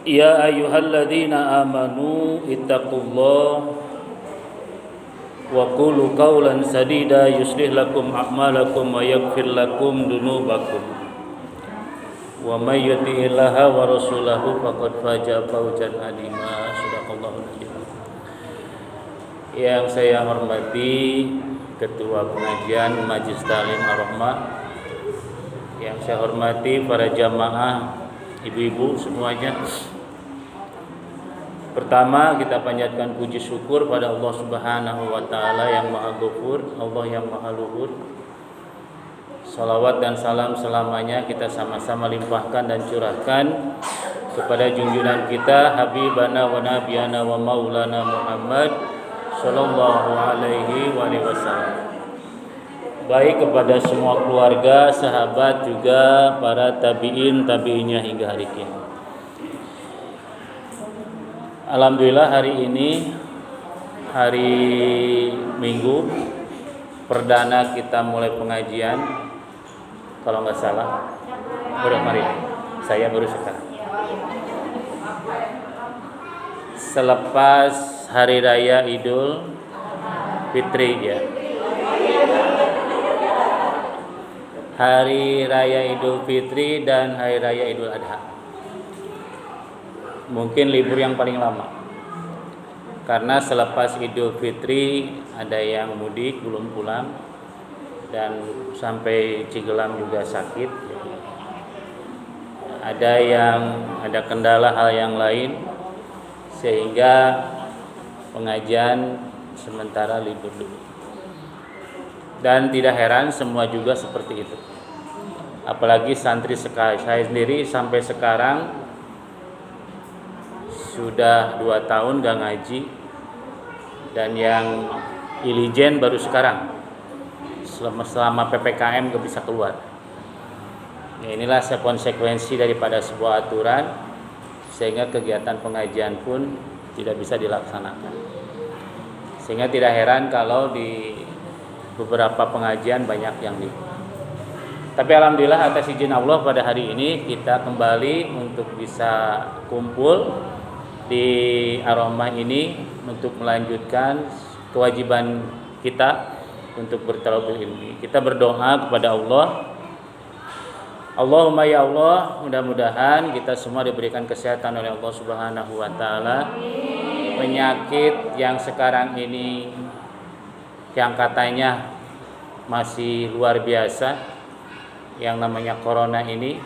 Ya ayyuhalladzina amanu ittaqullaha wa qulu qawlan sadida yuslih lakum a'malakum wa yaghfir lakum dunubakum wa may yuti'illaha wa rasulahu faqad faza fawzan 'azima. Shadaqallahul adzim. Yang saya hormati Ketua Pengajian Majelis Ta'lim Ar-Rahmah, yang saya hormati para jamaah, ibu-ibu semuanya. Pertama, kita panjatkan puji syukur pada Allah Subhanahu wa taala yang Maha Ghafur, Allah yang Maha Luhur. Salawat dan salam selamanya kita sama-sama limpahkan dan curahkan kepada junjungan kita Habibana wa Nabiyana wa Maulana Muhammad sallallahu alaihi wasallam. Baik kepada semua keluarga, sahabat, juga para tabi'innya hingga hari kiamat. Alhamdulillah hari ini hari Minggu perdana kita mulai pengajian. Kalau nggak salah, saya baru sekarang. Selepas hari raya Idul Fitri ya. Hari raya Idul Fitri dan hari raya Idul Adha. Mungkin libur yang paling lama. Karena selepas Idul Fitri ada yang mudik belum pulang dan sampai Cigelam juga sakit. Ada yang ada kendala hal yang lain sehingga pengajian sementara libur dulu. Dan tidak heran semua juga seperti itu. Apalagi santri saya sendiri sampai sekarang sudah 2 tahun gak ngaji, dan yang ilijen baru sekarang selama PPKM gak bisa keluar. Ya, inilah konsekuensi daripada sebuah aturan sehingga kegiatan pengajian pun tidak bisa dilaksanakan. Sehingga tidak heran kalau di beberapa pengajian banyak yang libur. Tapi alhamdulillah atas izin Allah pada hari ini kita kembali untuk bisa kumpul di Ar-Rahmah ini untuk melanjutkan kewajiban kita untuk bertalabul ilmi. Kita berdoa kepada Allah. Allahumma ya Allah, mudah-mudahan kita semua diberikan kesehatan oleh Allah Subhanahu wa taala. Penyakit yang sekarang ini yang katanya masih luar biasa, yang namanya corona ini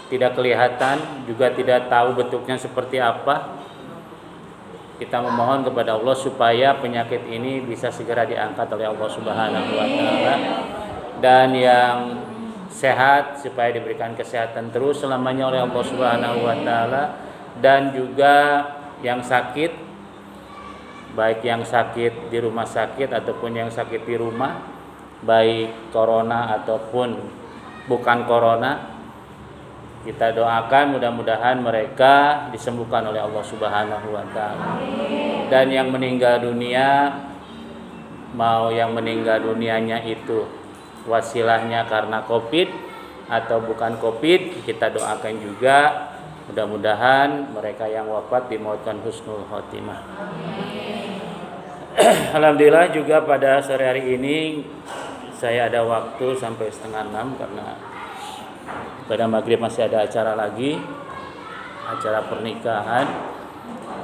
tidak kelihatan, juga tidak tahu bentuknya seperti apa. Kita memohon kepada Allah supaya penyakit ini bisa segera diangkat oleh Allah Subhanahu wa taala, dan yang sehat supaya diberikan kesehatan terus selamanya oleh Allah Subhanahu wa taala, dan juga yang sakit, baik yang sakit di rumah sakit ataupun yang sakit di rumah, baik corona ataupun bukan corona, kita doakan mudah-mudahan mereka disembuhkan oleh Allah Subhanahu wa taala. Dan yang meninggal dunia, mau yang meninggal dunianya itu wasilahnya karena Covid atau bukan Covid, kita doakan juga mudah-mudahan mereka yang wafat dimautkan husnul khotimah. Alhamdulillah juga pada sore hari ini saya ada waktu sampai 5:30 karena pada maghrib masih ada acara lagi, acara pernikahan.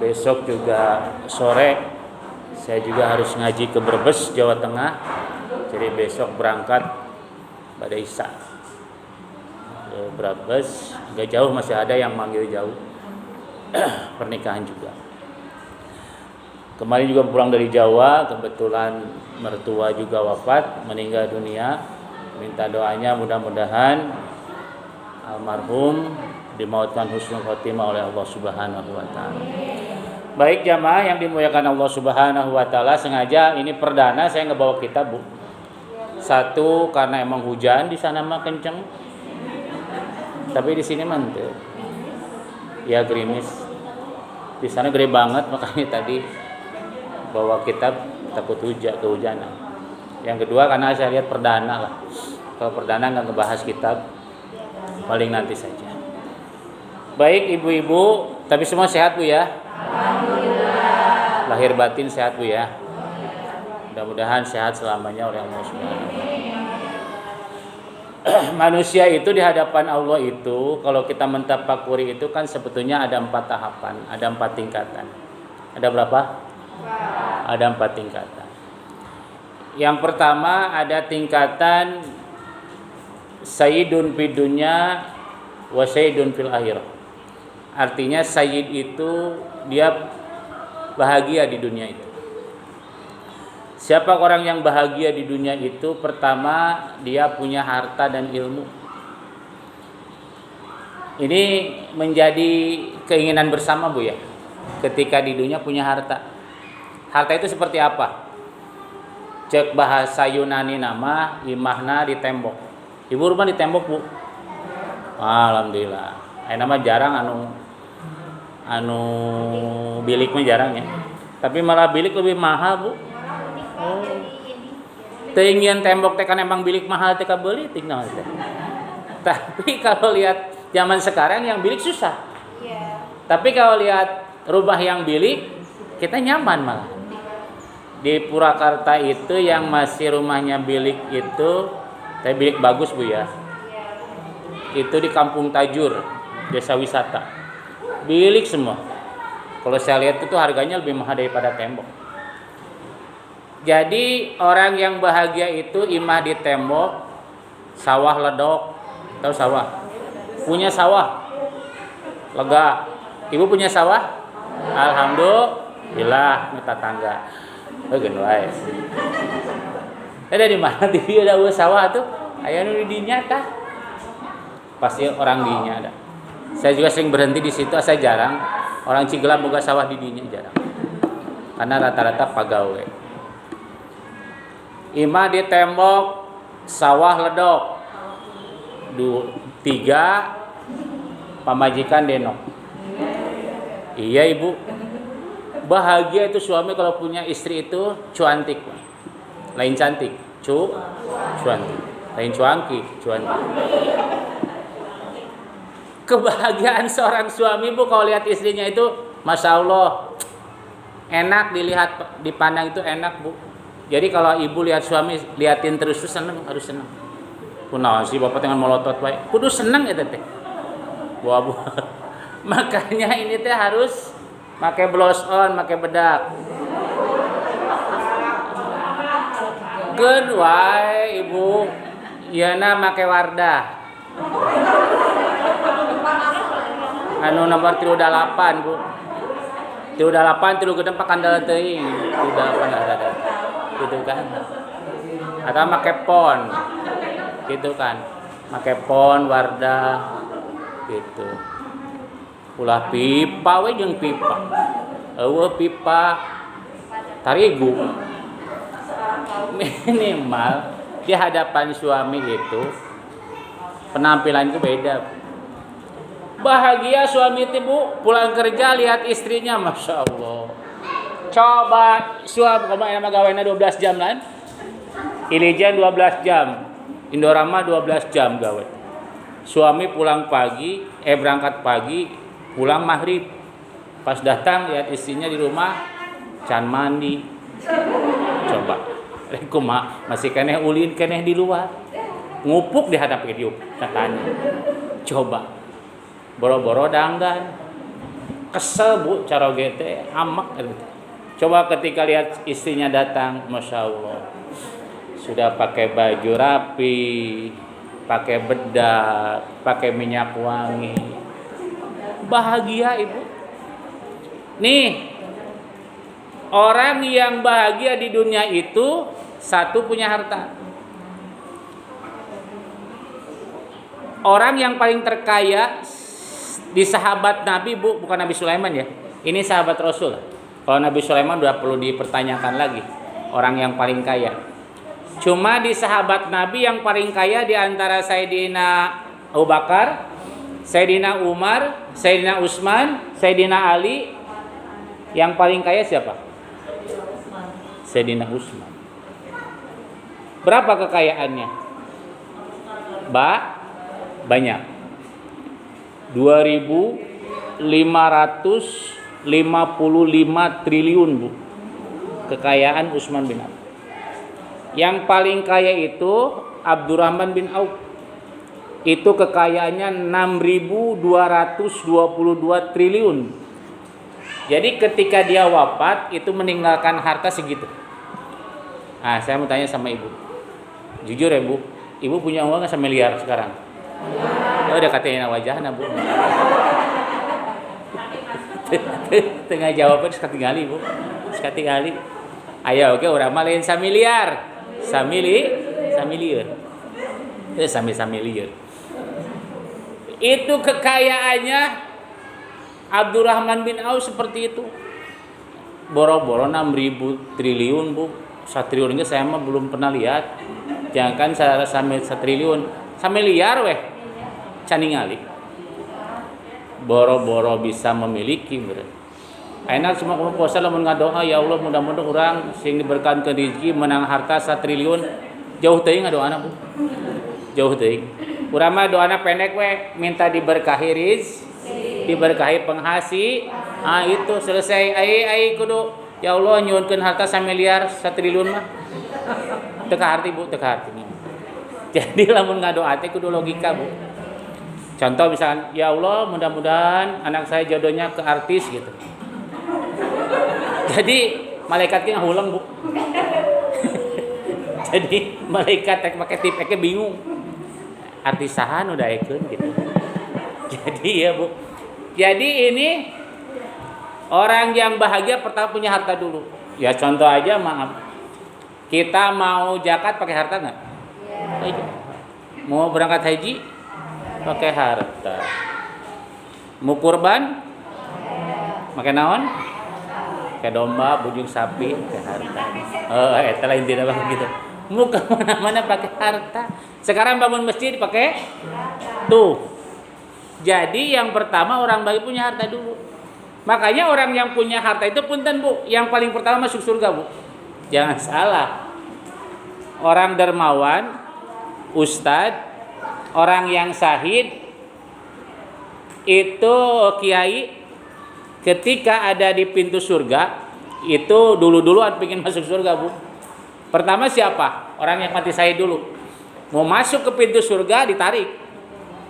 Besok juga sore saya juga harus ngaji ke Brebes, Jawa Tengah. Jadi besok berangkat pada Isya ke Brebes, agak jauh, masih ada yang manggil jauh. Pernikahan juga. Kemarin juga pulang dari Jawa, kebetulan mertua juga wafat, meninggal dunia. Minta doanya mudah-mudahan almarhum dimautkan husnul khotimah oleh Allah Subhanahu wa taala. Baik jamaah yang dimuliakan Allah Subhanahu wa taala, sengaja ini perdana saya ngebawa kitab, Bu. Satu karena emang hujan di sana mah kenceng. Tapi di sini mantul. Ya gerimis. Di sana gede banget, makanya tadi bawa kitab takut kehujanan. Yang kedua karena saya lihat perdana lah. Kalau perdana nggak ngebahas kitab, paling nanti saja. Baik ibu-ibu, tapi semua sehat Bu ya? Alhamdulillah. Lahir batin sehat Bu ya? Mudah-mudahan sehat selamanya oleh Allah Subhanahu wa taala. Manusia itu di hadapan Allah itu, kalau kita mentafakuri itu kan sebetulnya ada 4 tahapan, ada 4 tingkatan. Ada berapa? Ada 4 tingkatan. Yang pertama ada tingkatan sayyidun fid dunya wa sayyidun fil akhirah. Artinya sayyid itu dia bahagia di dunia itu. Siapa orang yang bahagia di dunia itu? Pertama, dia punya harta dan ilmu. Ini menjadi keinginan bersama Bu ya. Ketika di dunia punya harta. Harta itu seperti apa? Cek bahasa Yunani nama imahna di tembok. Ibu rumah di tembok Bu? Alhamdulillah. Nama jarang anu bilik mah jarang ya. Tapi malah bilik lebih mahal Bu. Oh. Tinggian tembok teh kan emang bilik mahal teh kabeli tinggal teh. Tapi kalau lihat zaman sekarang yang bilik susah. Tapi kalau lihat rumah yang bilik kita nyaman malah. Di Purwakarta itu yang masih rumahnya bilik itu, tapi bilik bagus Bu ya. Itu di Kampung Tajur, desa wisata. Bilik semua. Kalau saya lihat itu harganya lebih mahal daripada tembok. Jadi orang yang bahagia itu imah di tembok, sawah ledok, tahu sawah? Punya sawah, lega. Ibu punya sawah? Alhamdulillah, minta tangga. Gini wae. Ada di mana TV ada sawah tuh? Aya nu di dinya tah? Pasti orang dinya ada. Saya juga sering berhenti di situ, saya jarang. Orang Cigelap boga sawah di dinya jarang. Karena rata-rata pagawe. Imah di tembok, sawah ledok. 3 pamajikan denok. Iya Ibu. Bahagia itu suami kalau punya istri itu cuantik. Lain cantik, cuantik. Lain cuangki, cuantik. Kebahagiaan seorang suami Bu kalau lihat istrinya itu Masya Allah enak dilihat, dipandang itu enak Bu. Jadi kalau ibu lihat suami liatin terus tuh seneng, harus seneng. Kunaon sih bapak dengan melotot baik, kudu seneng ya teh. Bu. Makanya ini teh harus pakai blouse on, pakai bedak. Kedua ibu, Yana pakai Wardah. Anu nomor 38 Bu. 38 tilu gedeng pakandal teuing. 38 ada. Gitu kan. Atau make pon. Gitu kan. Make pon Wardah gitu. Ulah pipa we jeung pipa. Eueuh pipa tarigu. Minimal di hadapan suami itu penampilan itu beda. Bahagia suami itu Bu, pulang kerja lihat istrinya, Masya Allah. Coba suami kemarin gawena 12 jam lan. Ilijan 12 jam. Indorama 12 jam gawe. Suami pulang pagi, berangkat pagi, pulang maghrib. Pas datang lihat istrinya di rumah, can mandi. Coba. Kumaha masih keneh ulin keneh di luar. Ngupuk di hadap hidup katanya. Coba. Boro-boro danggan. Kesel Bu cara gete amak. Coba ketika lihat istrinya datang, Masya Allah. Sudah pakai baju rapi, pakai bedak, pakai minyak wangi. Bahagia Ibu. Nih, orang yang bahagia di dunia itu satu punya harta. Orang yang paling terkaya di sahabat Nabi Bu, bukan Nabi Sulaiman ya. Ini sahabat Rasul. Kalau Nabi Sulaiman udah perlu dipertanyakan lagi. Orang yang paling kaya. Cuma di sahabat Nabi yang paling kaya di antara Sayyidina Abu Bakar, Sayyidina Umar, Sayyidina Utsman, Sayyidina Ali. Yang paling kaya siapa? Sayyidina Utsman. Berapa kekayaannya? Banyak. 2.000 triliun, Bu. Kekayaan Utsman bin Affan. Yang paling kaya itu Abdurrahman bin Auf. Itu kekayaannya 6.222 triliun. Jadi ketika dia wafat itu meninggalkan harta segitu. Nah, saya mau tanya sama Ibu. Jujur ya, Bu. Ibu punya uang nggak miliar sekarang? Ya udah katanya wajahnya, Bu. Tengah jawaban sekali, Bu. Sekali. Ayo, oke, orang malain samiliar. Samiliar. Samiliar. Itu kekayaannya Abdurrahman bin Auf seperti itu. Boro-boro 6.000 triliun, Bu. 1 triliun ini saya mah belum pernah lihat. Jangan sampai 1 triliun. Samiliar weh. Caningali. Boro-boro bisa memiliki, berarti. Enak semua kamu puasa lamun ngadoa, ya Allah mudah-mudahan orang sing diberkahan ke rezeki menang harta 1 triliun. Jauh teuing ngadoana, Bu. Jauh teuing. Urang mah doana pendek we, minta diberkahi rezeki, diberkahi penghasi. Ah itu selesai. Ai kudu ya Allah nyuwunkeun harta 1 miliar 1 triliun mah. Teu harti, Bu, teu harti. Jadi lamun ngadoa teh kudu logika, Bu. Contoh misalkan, ya Allah mudah-mudahan anak saya jodohnya ke artis gitu. Jadi malaikatnya ngulang, Bu. Jadi malaikat tek make tipeke bingung. Artis sahan udah ekeun gitu. Jadi ya, Bu. Jadi ini orang yang bahagia pertama punya harta dulu. Ya contoh aja, maaf. Kita mau zakat pakai harta enggak? Iya. Mau berangkat haji pakai harta. Mau kurban pakai naon? Kayak domba, bujung sapi, pakai harta. Eta lain tidak begitu. Mau ke mana-mana pakai harta. Sekarang bangun masjid pakai tuh. Jadi yang pertama orang bagi punya harta dulu. Makanya orang yang punya harta itu punten, Bu, yang paling pertama masuk surga, Bu. Jangan salah. Orang dermawan, ustadz, orang yang syahid itu kiai ketika ada di pintu surga itu dulu-duluan pengen masuk surga, Bu. Pertama siapa? Orang yang mati syahid dulu. Mau masuk ke pintu surga ditarik.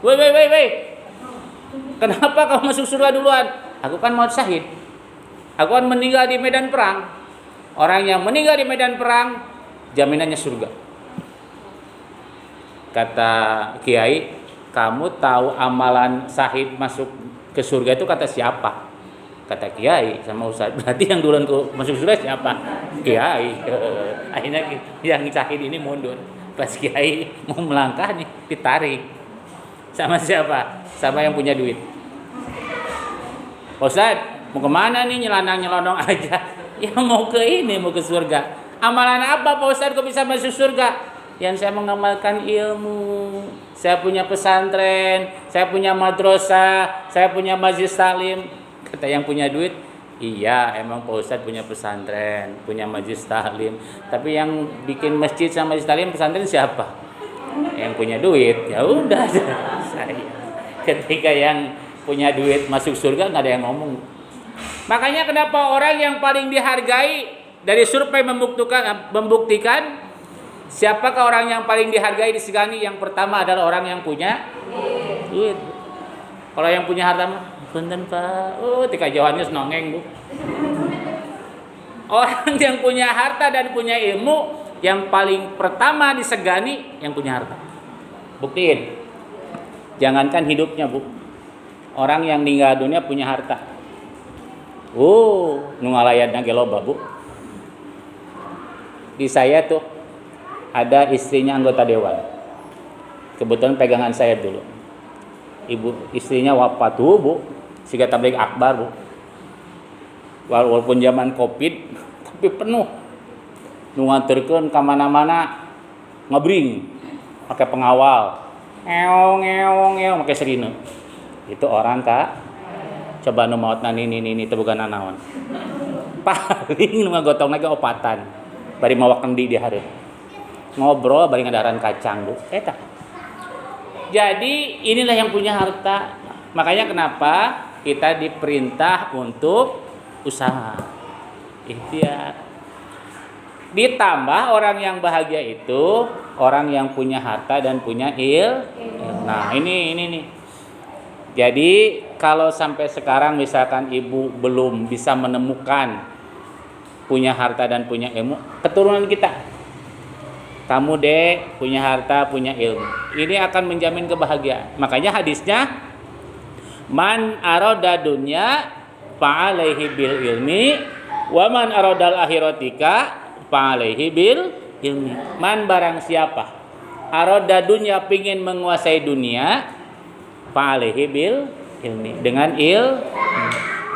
Woi. Kenapa kamu masuk surga duluan? Aku kan mau syahid. Aku kan meninggal di medan perang. Orang yang meninggal di medan perang jaminannya surga. Kata kiai, kamu tahu amalan syahid masuk ke surga itu kata siapa? Kata kiai sama ustaz. Berarti yang duluan masuk surga siapa? Kiai. Akhirnya yang syahid ini mundur. Pas kiai mau melangkah nih ditarik. Sama siapa? Sama yang punya duit. Ustaz, mau kemana nih nyelanang-nyelonong aja? Ya mau ke ini, mau ke surga. Amalan apa Pak Ustaz kok bisa masuk surga? Yang saya mengamalkan ilmu. Saya punya pesantren, saya punya madrasah, saya punya majelis taklim. Kata yang punya duit, iya emang Pak Ustaz punya pesantren, punya majelis taklim. Tapi yang bikin masjid sama majelis taklim pesantren siapa? Yang punya duit. Ya udah saya. Ketika yang punya duit masuk surga nggak ada yang ngomong. Makanya kenapa orang yang paling dihargai dari survei membuktikan siapakah orang yang paling dihargai disegani? Yang pertama adalah orang yang punya duit. Kalau yang punya harta mah punten Pak. Tika Johannes nongeng, Bu. Orang yang punya harta dan punya ilmu yang paling pertama disegani yang punya harta. Buktiin. Jangankan hidupnya, Bu. Orang yang meninggal dunia punya harta. Nu ngalayadna ge loba, Bu. Di saya tuh ada istrinya anggota dewan. Kebetulan pegangan saya dulu. Ibu istrinya wafat tuh, Bu. Siga tabligh akbar, Bu. Walaupun zaman Covid tapi penuh. Nu nganterkeun ka mana-mana ngabring pakai pengawal. Ngeong pakai serina. Itu orang Kak. Coba nu maotna ini teu boga nanaon. Paling nu ngagotong lagi opatan. Bari mawa kendi di hareup. Ngobrol bari ngadaran kacang, Bu. Eta. Jadi inilah yang punya harta. Makanya kenapa kita diperintah untuk usaha, ikhtiar. Ditambah orang yang bahagia itu orang yang punya harta dan punya Nah, ini nih. Jadi kalau sampai sekarang misalkan ibu belum bisa menemukan punya harta dan punya ilmu, keturunan kita, kamu dek punya harta, punya ilmu, ini akan menjamin kebahagiaan. Makanya hadisnya, man aroda dunya fa'alaihi bil ilmi, wa man arodal akhiratika fa'alaihi bil ilmi. Man barang siapa aroda dunya, pingin menguasai dunia, fa'alaihi bil ilmi, dengan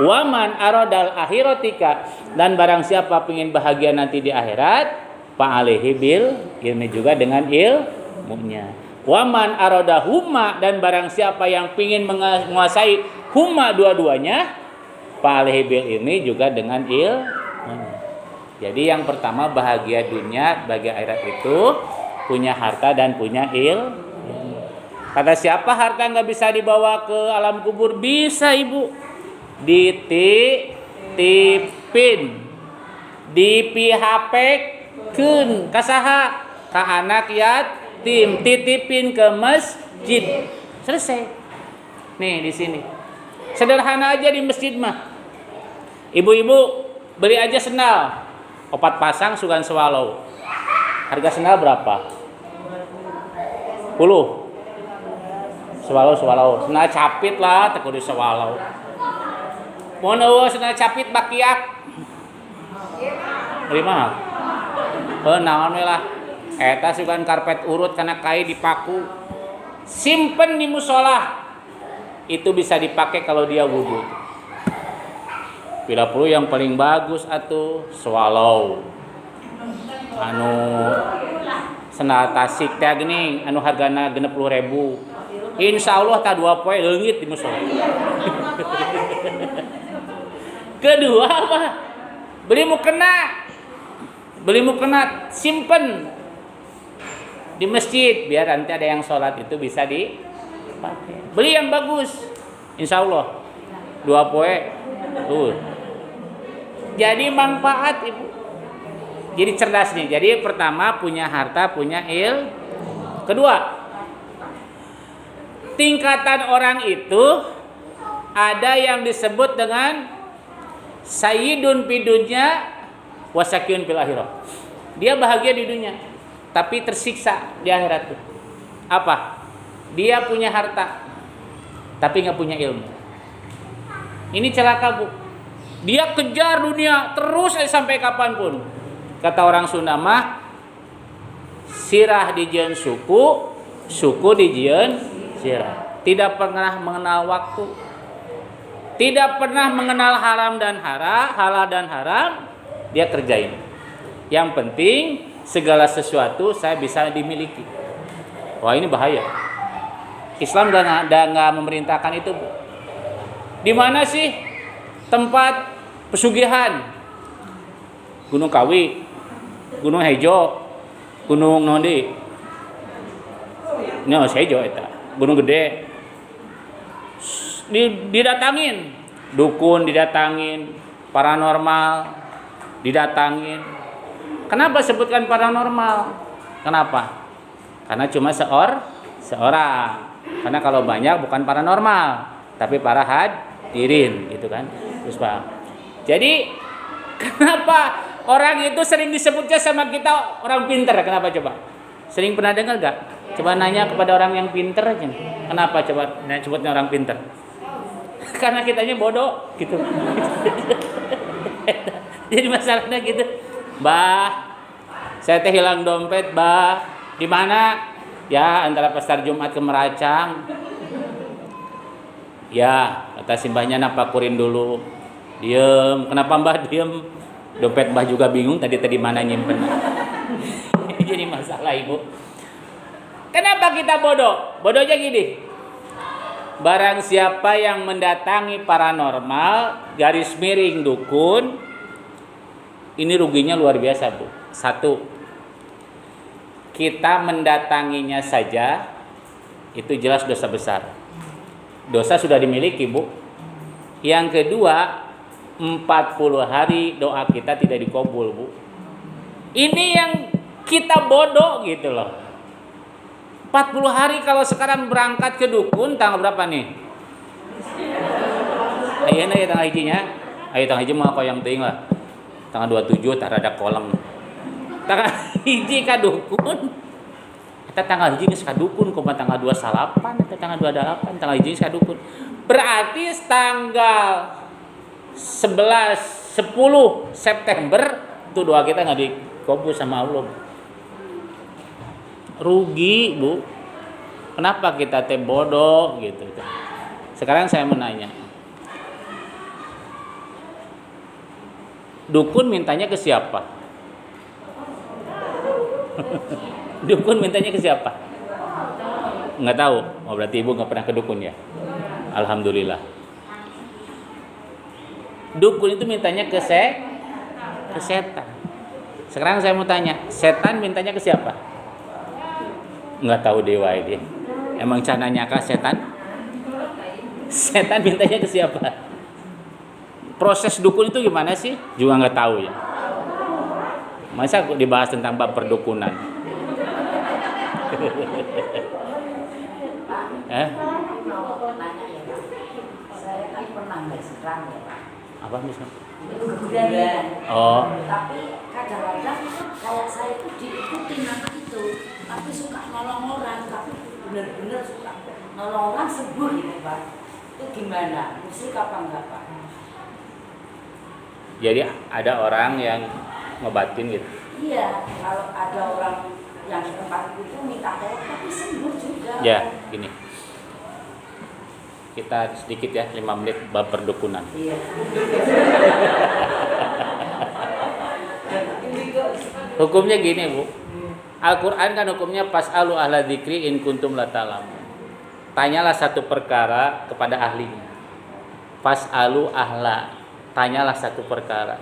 wa man arodal akhiratika, dan barang siapa pingin bahagia nanti di akhirat, fa'alaihi bil ilmi, juga dengan ilmunya. Wa man aroda huma, dan barang siapa yang pingin menguasai huma dua-duanya, fa'alaihi bil ilmi, juga dengan ilmu. Jadi yang pertama bahagia dunia, bahagia akhirat itu punya harta dan punya ilmu. Kata siapa harta nggak bisa dibawa ke alam kubur? Bisa ibu. Dititipin, dipihapekeun kasaha, ka anak yatim, titipin ke masjid. Selesai. Nih di sini. Sederhana aja di masjid mah. Ibu-ibu beli aja sendal 4 pasang sugan sewalau. Harga sendal berapa? 10. Sewalau. Sendal capit lah, teu kudu sewalau. Mun eueuh sendal capit bakiak. Beli mahal. Naon we lah. Eta sugan karpet urut kana kai dipaku. Simpen di musola. Itu bisa dipakai kalau dia wudu. Bila perlu yang paling bagus atuh swallow. Anu sendal tasik teh geuning anu hargana 60.000. Insyaallah tak 2 poe leungit di musola. Kedua apa? Beli mukena simpen di masjid biar nanti ada yang sholat itu bisa dipakai. Beli yang bagus. Insyaallah 2 poe tuh. Jadi manfaat ibu. Jadi cerdas nih. Jadi pertama punya harta, punya Kedua, tingkatan orang itu ada yang disebut dengan sayyidun fid dunya wa sakyun fil akhirah. Dia bahagia di dunia, tapi tersiksa di akhirat tuh. Apa? Dia punya harta, tapi nggak punya ilmu. Ini celaka bu. Dia kejar dunia terus sampai kapanpun. Kata orang Sunda mah, sirah dijieun suku, suku dijieun sirah. Tidak pernah mengenal waktu, tidak pernah mengenal halal dan haram, dia kerjain. Yang penting segala sesuatu saya bisa dimiliki. Wah ini bahaya. Islam nggak memerintahkan itu bu. Di mana sih tempat pesugihan? Gunung Kawi, Gunung Hejo, Gunung Nondi. Ini Hejo eta, Gunung Gede. Didatangin, dukun didatangin, paranormal didatangin. Kenapa sebutkan paranormal? Kenapa? Karena cuma seorang. Karena kalau banyak bukan paranormal, tapi para hadirin gitu kan. Terus Pak. Jadi kenapa orang itu sering disebutnya sama kita orang pinter? Kenapa coba? Sering pernah dengar gak? Coba nanya kepada orang yang pinter aja. Kenapa coba sebutnya orang pinter? Karena kitanya bodoh gitu. Jadi masalahnya gitu. Bah, saya teh hilang dompet, bah. Di mana? Ya, antara pasar Jumat ke Meracang. Ya, kata si mbahnya napakurin dulu. Diem, kenapa mbah diem? Dompet mbah juga bingung tadi mana nyimpen. Jadi masalah ibu. Kenapa kita bodoh? Bodohnya gini. Barang siapa yang mendatangi paranormal, garis miring dukun, ini ruginya luar biasa bu. 1, kita mendatanginya saja itu jelas dosa besar. Dosa sudah dimiliki bu. Yang kedua, 40 hari doa kita tidak dikabul, Bu. Ini yang kita bodoh gitu loh. 40 hari kalau sekarang berangkat ke dukun tanggal berapa nih? Ayo nih tanggal hijinya. Ayo tanggal hiji mah koyong teuing lah. Tanggal 27 tah rada kolem. Tanggal hiji ka dukun. Eta tanggal hiji geus ka dukun kumaha tanggal 28 eta tanggal 28 tanggal hiji geus ka dukun. Berarti tanggal 10 September itu doa kita nggak dikabul sama Allah. Rugi, Bu. Kenapa kita teh bodoh gitu. Sekarang saya mau nanya. Dukun mintanya ke siapa? Dukun mintanya ke siapa? Nggak tahu. Oh, berarti Ibu nggak pernah ke dukun ya? Alhamdulillah. Dukun itu mintanya ke setan. Sekarang saya mau tanya, setan mintanya ke siapa? Nggak tahu dewa dia. Emang cananya kah setan? Setan mintanya ke siapa? Proses dukun itu gimana sih? Juga nggak tahu ya. Masa dibahas tentang bab perdukunan? Saya kan pernah berserang ya Pak. Apa misalnya? Kemudian. Oh. Tapi kadang-kadang kayak saya itu diikutin apa itu. Tapi suka nolong orang, tapi benar-benar suka nolong orang sembuh gitu Pak. Itu gimana? Musik apa enggak Pak? Jadi ada orang yang ngobatin gitu. Iya, kalau ada orang yang di tempat itu minta tolong tapi sembuh juga. Ya, gini. Kita sedikit ya, 5 menit bab perdukunan. Iya. Hukumnya gini, Bu. Al-Qur'an kan hukumnya fas'alu ahla dzikri in kuntum la ta'lamun. Tanyalah satu perkara kepada ahlinya. Fas'alu ahla, tanyalah satu perkara.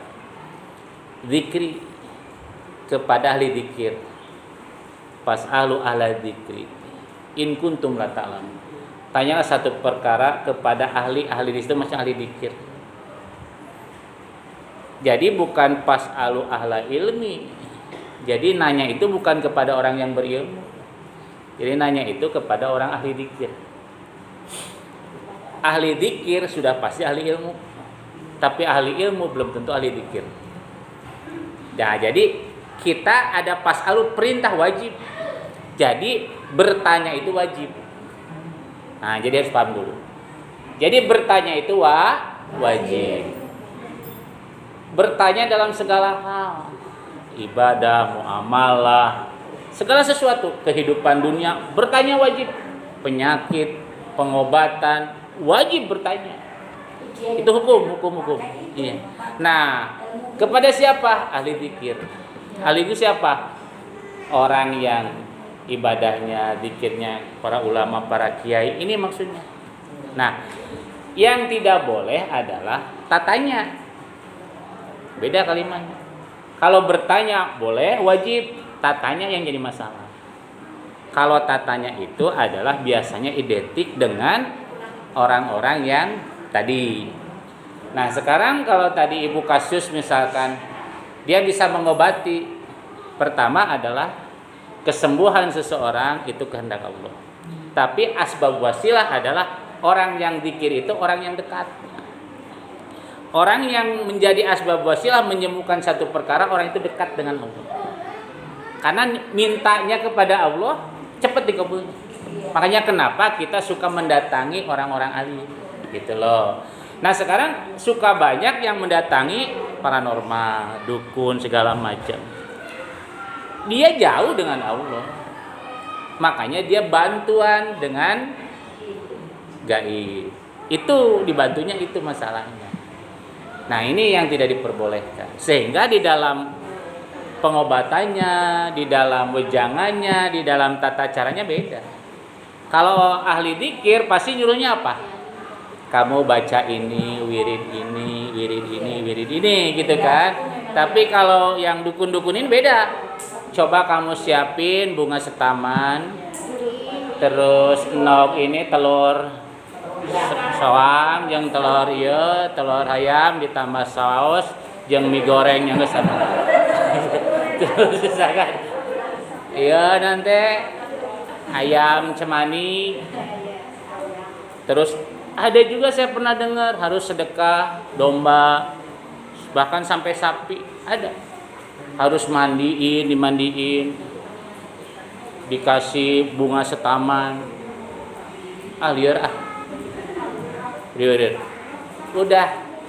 Dzikri kepada ahli dzikir. Fas'alu ahla dzikri in kuntum la ta'lamun. Tanyalah satu perkara kepada ahli di situ macam ahli dzikir. Jadi bukan fas'alu ahla ilmi. Jadi nanya itu bukan kepada orang yang berilmu. Jadi nanya itu kepada orang ahli dzikir. Ahli dzikir sudah pasti ahli ilmu. Tapi ahli ilmu belum tentu ahli dzikir. Nah, jadi kita ada fas'alu perintah wajib. Jadi bertanya itu wajib. Nah, jadi harus paham dulu. Jadi bertanya itu wajib. Bertanya dalam segala hal, ibadah, muamalah, segala sesuatu, kehidupan dunia, bertanya wajib. Penyakit, pengobatan, wajib bertanya. Itu hukum. Iya. Nah, kepada siapa? Ahli dzikir. Ahli itu siapa? Orang yang ibadahnya, zikirnya para ulama, para kiai, ini maksudnya. Nah, yang tidak boleh adalah tatanya. Beda kalimatnya. Kalau bertanya boleh, wajib. Tatanya yang jadi masalah. Kalau tatanya itu adalah biasanya identik dengan orang-orang yang tadi. Nah, sekarang kalau tadi Ibu kasus misalkan dia bisa mengobati. Pertama adalah kesembuhan seseorang itu kehendak Allah. Tapi asbab wasilah adalah orang yang zikir itu orang yang dekat. Orang yang menjadi asbab wasilah menyembuhkan satu perkara, orang itu dekat dengan Allah. Karena mintanya kepada Allah cepat dikabul. Makanya kenapa kita suka mendatangi orang-orang ahli, gitu loh. Nah, sekarang suka banyak yang mendatangi paranormal, dukun segala macam. Dia jauh dengan Allah. Makanya dia bantuan dengan gaib. Itu dibantunya itu masalahnya. Nah, ini yang tidak diperbolehkan. Sehingga di dalam pengobatannya, di dalam wejangannya, di dalam tata caranya beda. Kalau ahli dzikir pasti nyuruhnya apa? Kamu baca ini, wirid ini, gitu kan. Tapi kalau yang dukun-dukun ini beda. Coba kamu siapin bunga setaman, terus nok ini telur soang jeung telur ieu, telur ayam ditambah saus jeung mie goreng yang geus sana. Terus misalkan iya nanti ayam cemani. Terus ada juga saya pernah dengar harus sedekah domba, bahkan sampai sapi ada. Harus dimandiin, dikasih bunga setaman. Liar. Udah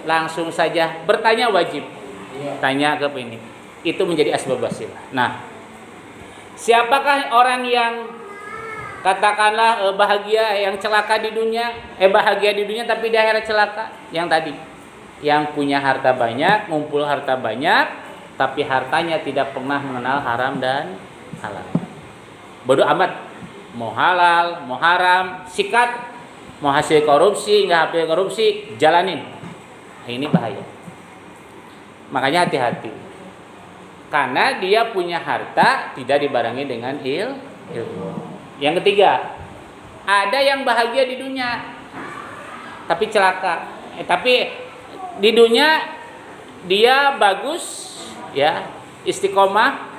langsung saja bertanya wajib. Tanya ke ini. Itu menjadi asbab wasilah. Nah, siapakah orang yang katakanlah bahagia, yang celaka di dunia, bahagia di dunia tapi di akhirat celaka? Yang tadi, yang punya harta banyak, ngumpul harta banyak, tapi hartanya tidak pernah mengenal haram dan halal. Bodoh amat, mau halal, mau haram, sikat, mau hasil korupsi, nggak hasil korupsi, jalanin. Ini bahaya. Makanya hati-hati. Karena dia punya harta tidak dibarengi dengan ilmu. Yang ketiga, ada yang bahagia di dunia tapi celaka. Tapi di dunia dia bagus ya, istiqomah.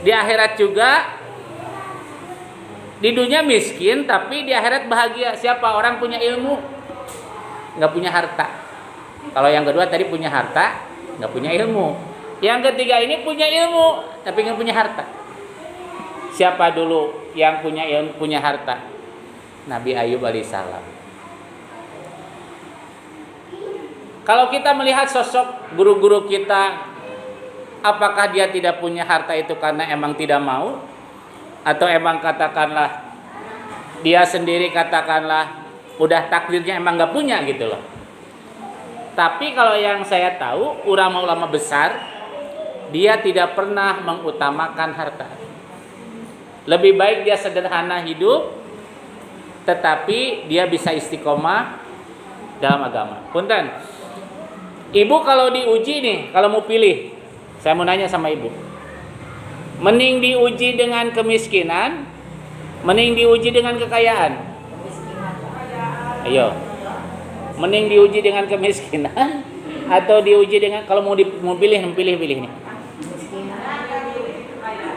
Di akhirat juga. Di dunia miskin tapi di akhirat bahagia. Siapa? Orang punya ilmu, nggak punya harta. Kalau yang kedua tadi punya harta, nggak punya ilmu. Yang ketiga ini punya ilmu tapi nggak punya harta. Siapa dulu yang punya ilmu, punya harta? Nabi Ayub alaihissalam. Kalau kita melihat sosok guru-guru kita, apakah dia tidak punya harta itu karena emang tidak mau? Atau emang katakanlah dia sendiri katakanlah udah takdirnya emang nggak punya gitu loh. Tapi kalau yang saya tahu ulama-ulama besar, dia tidak pernah mengutamakan harta. Lebih baik dia sederhana hidup, tetapi dia bisa istiqomah dalam agama. Punten, ibu kalau diuji nih, kalau mau pilih, saya mau nanya sama ibu, mending diuji dengan kemiskinan, mending diuji dengan kekayaan? Ayo, mending diuji dengan kemiskinan atau diuji dengan, kalau mau pilih nih,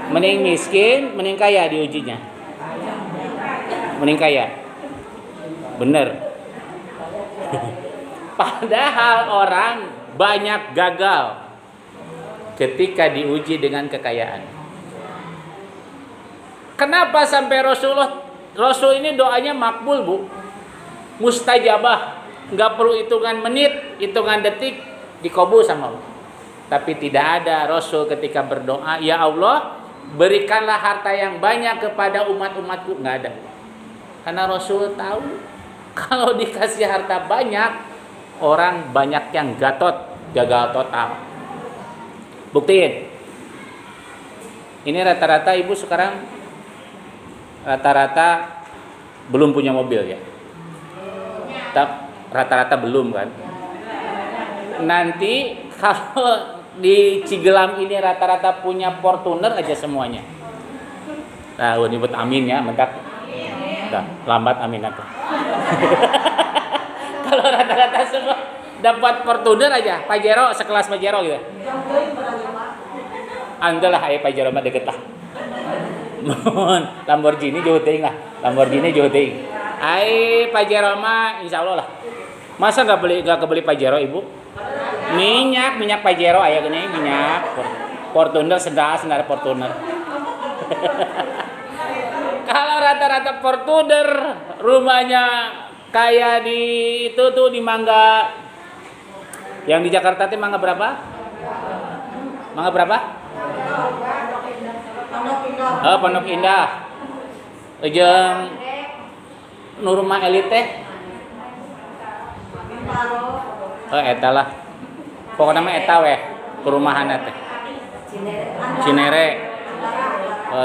mending miskin, mending kaya diujinya? Mending kaya. Bener. Padahal orang banyak gagal ketika diuji dengan kekayaan. Kenapa sampai Rasul ini doanya makbul, Bu? Mustajabah. Nggak perlu hitungan menit, hitungan detik, dikabul sama Allah. Tapi tidak ada Rasul ketika berdoa, ya Allah, berikanlah harta yang banyak kepada umat-umatku. Nggak ada. Karena Rasul tahu kalau dikasih harta banyak, orang banyak yang gagal total. Buktiin. Ini rata-rata ibu sekarang rata-rata belum punya mobil ya. Rata-rata belum kan. Nanti kalau di Cigelam ini rata-rata punya Fortuner aja semuanya. Nah, nyebut amin ya, mentak. Dah, lambat amin aku. Kalau rata-rata semua dapat Fortuner aja, Pajero sekelas Pajero gitu. Andalah aya Pajero mah deket lah. Lamborghini jauh teuing lah. Lamborghini jauh teuing. Ai Pajero mah insyaallah lah. Masa enggak kebeli Pajero, Ibu? Minyak Pajero aya gini, minyak. Fortuner sendal Fortuner. Kalau rata-rata Fortuner rumahnya kayak di itu tuh di Mangga. Yang di Jakarta teh Mangga berapa? Mangga berapa? Pondok Indah. Jeung nu rumah elit teh. Eta lah. Pokoknya mah eta weh perumahan teh. Cinere.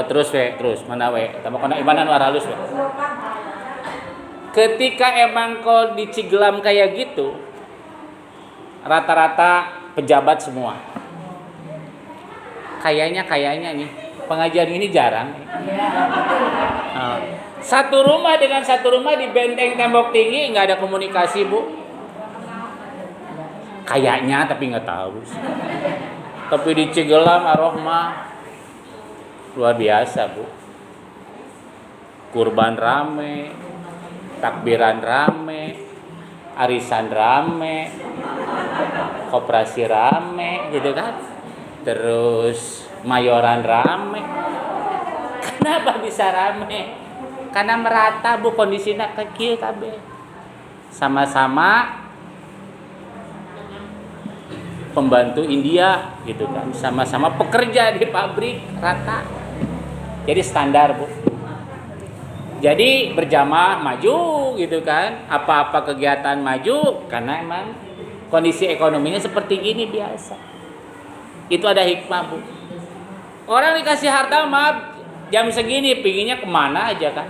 Terus mana we? Tambah kono ibanan waralus we. Ketika emang kau di Cigelam kayak gitu, rata-rata pejabat semua. Kayaknya nih pengajian ini jarang. Satu rumah dengan satu rumah di benteng tembok tinggi, nggak ada komunikasi, Bu. Kayaknya, tapi nggak tahu. Tapi di Cigelam Ar-Rahmah luar biasa, Bu. Kurban rame, takbiran rame, arisan rame, koperasi rame, gitu kan? Terus mayoran rame. Kenapa bisa rame? Karena merata, Bu, kondisinya kecil kabeh. Sama-sama pembantu India gitu kan, sama-sama pekerja di pabrik, rata. Jadi standar, Bu. Jadi berjamaah maju gitu kan, apa-apa kegiatan maju karena emang kondisi ekonominya seperti gini biasa. Itu ada hikmah, Bu. Orang dikasih harta, maaf, jam segini pinginnya kemana aja kan.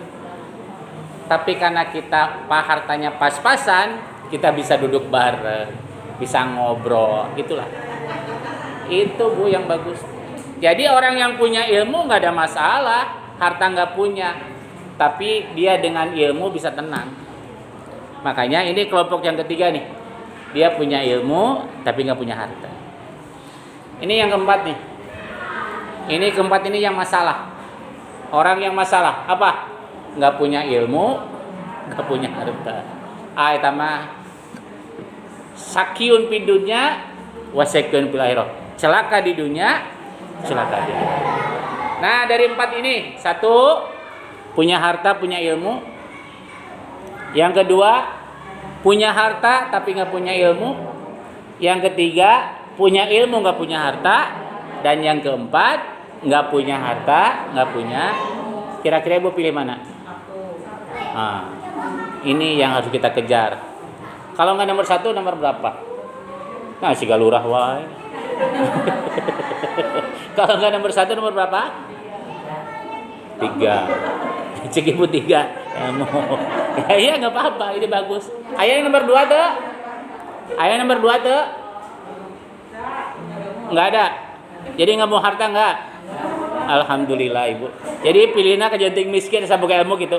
Tapi karena kita hartanya pas-pasan, kita bisa duduk bareng, bisa ngobrol, gitulah. Itu, Bu, yang bagus. Jadi orang yang punya ilmu nggak ada masalah, harta nggak punya, tapi dia dengan ilmu bisa tenang. Makanya ini kelompok yang ketiga nih, dia punya ilmu tapi nggak punya harta. Ini yang keempat nih. Ini keempat ini yang masalah. Orang yang masalah apa? Nggak punya ilmu, nggak punya harta. Eta mah sakyun fid dunya wasakyun fil akhirah. Celaka di dunia, celaka di akhirat. Nah, dari empat ini, satu, punya harta, punya ilmu. Yang kedua, punya harta tapi nggak punya ilmu. Yang ketiga, punya ilmu nggak punya harta. Dan yang keempat, nggak punya harta, nggak punya. Kira-kira Ibu pilih mana? Nah, ini yang harus kita kejar. Kalau nggak nomor satu, nomor berapa? Nah, si galurah wae. Kalau nggak nomor satu, nomor berapa? 3. Cek Ibu 3. Ya, iya nggak apa-apa, ini bagus. Ayah yang nomor 2 tuh? Ayah nomor 2 tuh? Nggak ada. Jadi nggak mau harta nggak? Alhamdulillah, Ibu. Jadi pilihnya kejanting miskin sabuk ilmu gitu.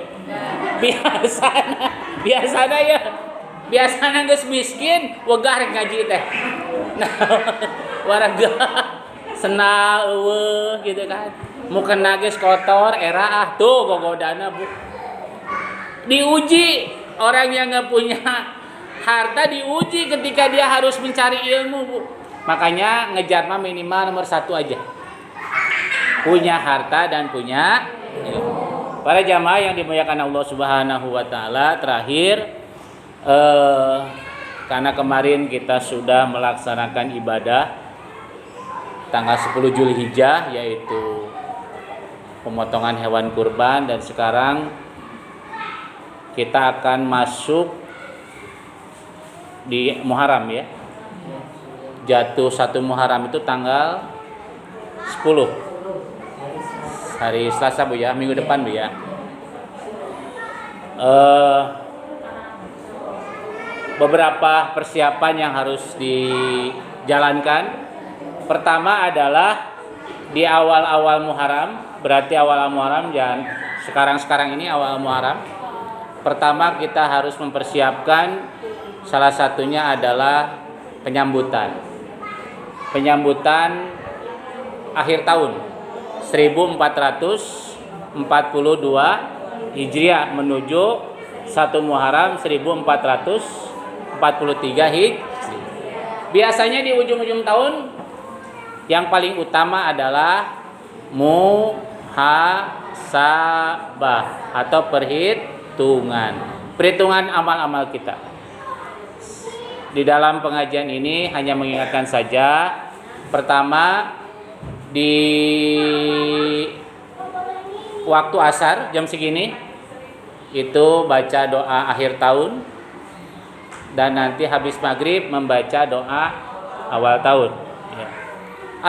Biasana ya. Biasana geus miskin, wegah rek ngaji teh. Nah, warga senal eueuh gitu kan. Mukena geus kotor, era tuh gogodana, Bu. Diuji orang yang enggak punya harta, diuji ketika dia harus mencari ilmu, Bu. Makanya ngejar mah minimal nomor 1 aja. Punya harta dan punya ilmu. Para jamaah yang dimuliakan Allah Subhanahu wa taala, terakhir karena kemarin kita sudah melaksanakan ibadah tanggal 10 Zulhijjah, yaitu pemotongan hewan kurban, dan sekarang kita akan masuk di Muharram ya. Jatuh 1 Muharram itu tanggal 10. Hari Selasa, Bu ya, minggu depan, Bu ya. Beberapa persiapan yang harus dijalankan. Pertama adalah di awal-awal Muharram, berarti awal Muharram dan sekarang ini awal Muharram. Pertama kita harus mempersiapkan, salah satunya adalah penyambutan akhir tahun 1442 Hijriah menuju 1 Muharram 1443 Hijri. Biasanya di ujung-ujung tahun yang paling utama adalah muhasabah atau perhitungan amal-amal kita. Di dalam pengajian ini hanya mengingatkan saja, pertama di waktu asar jam segini itu baca doa akhir tahun, dan nanti habis maghrib membaca doa awal tahun ya.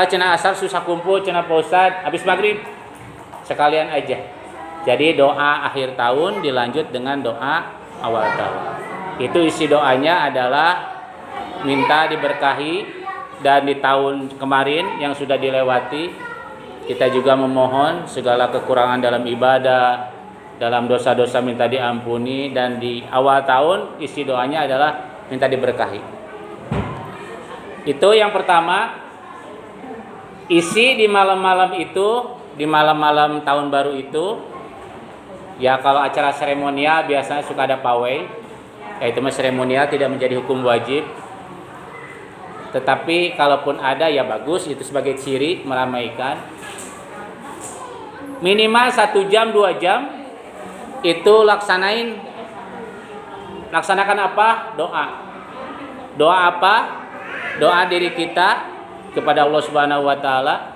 Cenah asar susah kumpul, cenah Pak Ustadz, habis maghrib sekalian aja. Jadi doa akhir tahun dilanjut dengan doa awal tahun. Itu isi doanya adalah minta diberkahi, dan di tahun kemarin yang sudah dilewati kita juga memohon segala kekurangan dalam ibadah, dalam dosa-dosa minta diampuni, dan di awal tahun isi doanya adalah minta diberkahi. Itu yang pertama. Isi di malam-malam itu, di malam-malam tahun baru itu, ya kalau acara seremonial biasanya suka ada pawai, yaitu seremonial tidak menjadi hukum wajib. Tetapi kalaupun ada ya bagus, itu sebagai ciri meramaikan. Minimal 1 jam 2 jam itu laksanakan apa? Doa. Doa apa? Doa diri kita kepada Allah Subhanahu wa taala.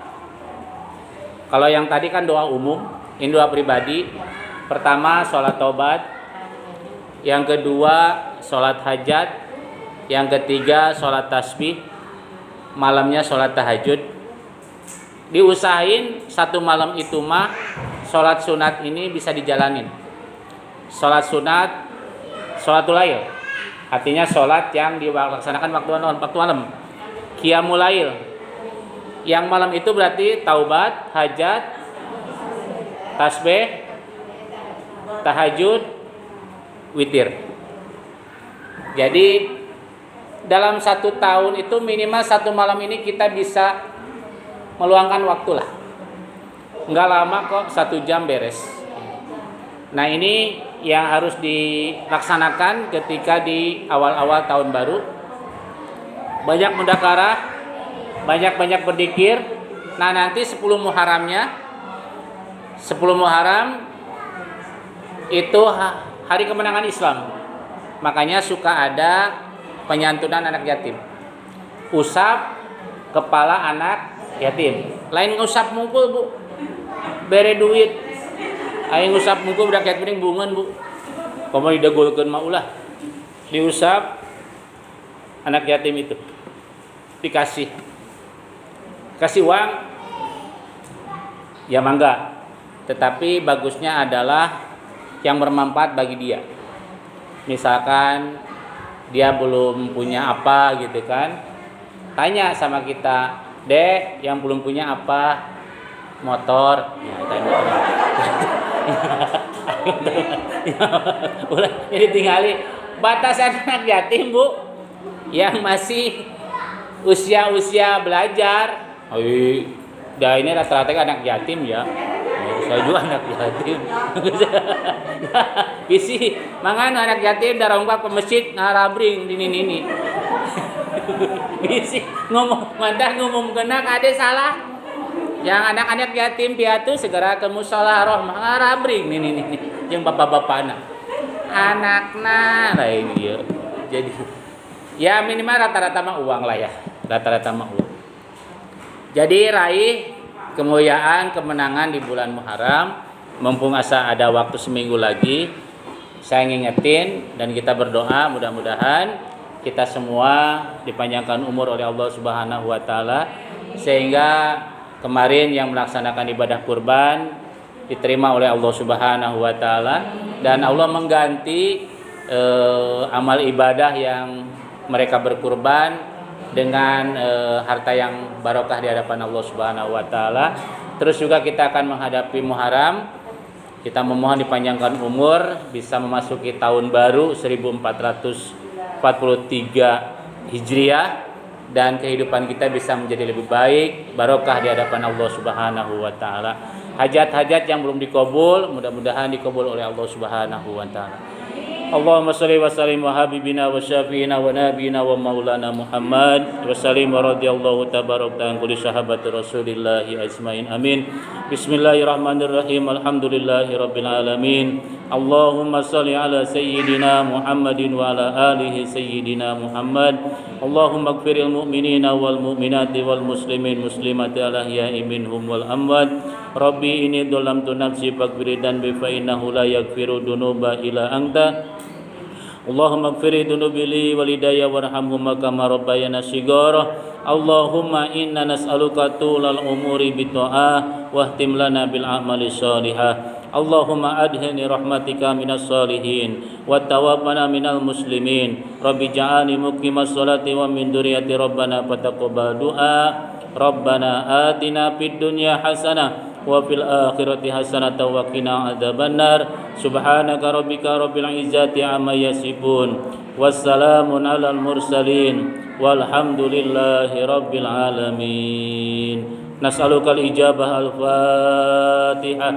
Kalau yang tadi kan doa umum, ini doa pribadi. Pertama salat taubat, yang kedua salat hajat, yang ketiga salat tasbih, malamnya salat tahajud. Diusahain satu malam itu mah salat sunat ini bisa dijalanin. Salat sunat, salatul lail, artinya salat yang dilaksanakan waktu malam. Qiyamul lail, yang malam itu berarti taubat, hajat, tasbih, tahajud, witir. Jadi dalam 1 tahun itu minimal 1 malam ini kita bisa meluangkan waktu lah. Enggak lama kok, 1 jam beres. Nah ini yang harus dilaksanakan ketika di awal-awal tahun baru. Banyak mudakarah, banyak berzikir. Nah nanti 10 Muharramnya, 10 Muharram itu hari kemenangan Islam. Makanya suka ada penyantunan anak yatim. Usap kepala anak yatim. Lain ngusap mungkul bu, bere duit. Aing ngusap mungkul rakyat mending bungan bu. Komo didegolkeun mah ulah. Diusap anak yatim itu. Kasih uang, ya mangga. Tetapi bagusnya adalah yang bermanfaat bagi dia. Misalkan dia belum punya apa gitu kan, tanya sama kita, Dek, yang belum punya apa? Motor. Ya, tanya motor. Jadi tinggali batasan anak yatim bu, yang masih usia belajar. Dah ini rata-rata anak yatim ya. Saya juga anak yatim. Bisi mangan anak yatim darongkak ke masjid ngarabring ini. Bisi ngomong kena ade salah. Yang anak-anak yatim piatu segera ke mushola roh ngarabring ini. Yang bapak-bapak anakna lain dia. Jadi ya minimal rata-rata mah uang lah ya. Rata-rata mah uang. Jadi raih kemuliaan kemenangan di bulan Muharram. Mumpung asa ada waktu seminggu lagi, saya ngingetin dan kita berdoa mudah-mudahan kita semua dipanjangkan umur oleh Allah Subhanahu wa taala, sehingga kemarin yang melaksanakan ibadah kurban diterima oleh Allah Subhanahu wa taala, dan Allah mengganti amal ibadah yang mereka berkurban dengan harta yang barokah di hadapan Allah Subhanahu wa taala. Terus juga kita akan menghadapi Muharram. Kita memohon dipanjangkan umur, bisa memasuki tahun baru 1443 Hijriah, dan kehidupan kita bisa menjadi lebih baik, barokah di hadapan Allah Subhanahu wa taala. Hajat-hajat yang belum dikabul mudah-mudahan dikabul oleh Allah Subhanahu wa taala. Allahumma salli wa sallim wa habibina wa syafi'ina wa nabiyina wa maulana Muhammad wa sallim wa radiyallahu tabarakta an kulli sahabati Rasulillahi ajmain. Amin. Bismillahirrahmanirrahim. Alhamdulillahi rabbil alamin. Allahumma salli ala sayyidina Muhammadin wa ala alihi sayyidina Muhammad. Allahumma ighfiril mu'minina wal mu'minati wal muslimin muslimati al ahya'i minhum wal amwat. Rabbi inni dzalamtu nafsi faghfir dhanbi fa innahu la yaghfiru dzunuba illa anta. Allahumma ighfir dhunubi li walidayya warhamhuma kama rabbayana shighara. Allahumma inna nas'aluka tulal umuri bi ta'ah wa ihtim lana bil a'mali shalihah. Allahumma adhini rahmatika minas salihin wa tawaffana minal muslimin. Rabbi ja'alni muqimas sholati wa min dzurriyyati rabbana fataqabbal du'a. Rabbana atina fid dunya hasanah wa fil akhirati hasanatan wa qina adzabannar. Subhanaka rabbika rabbil izzati amma yasifun. Wassalamun alal mursalin. Walhamdulillahi rabbil alamin. Nas'alukal ijabah al-Fatihah.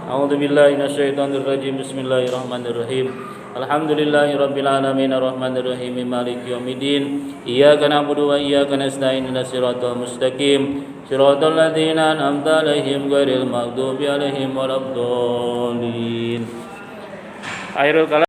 A'udzu billahi minasyaitonir rajim. Bismillahirrahmanirrahim. Alhamdulillahi rabbil alamin arrahmanir rahim maliki yaumiddin. Iyyaka na'budu wa iyyaka nasta'in ihdinas siratal mustaqim siratal ladzina an'amta 'alaihim ghairil maghdubi 'alaihim waladdallin. Akhirul kalam.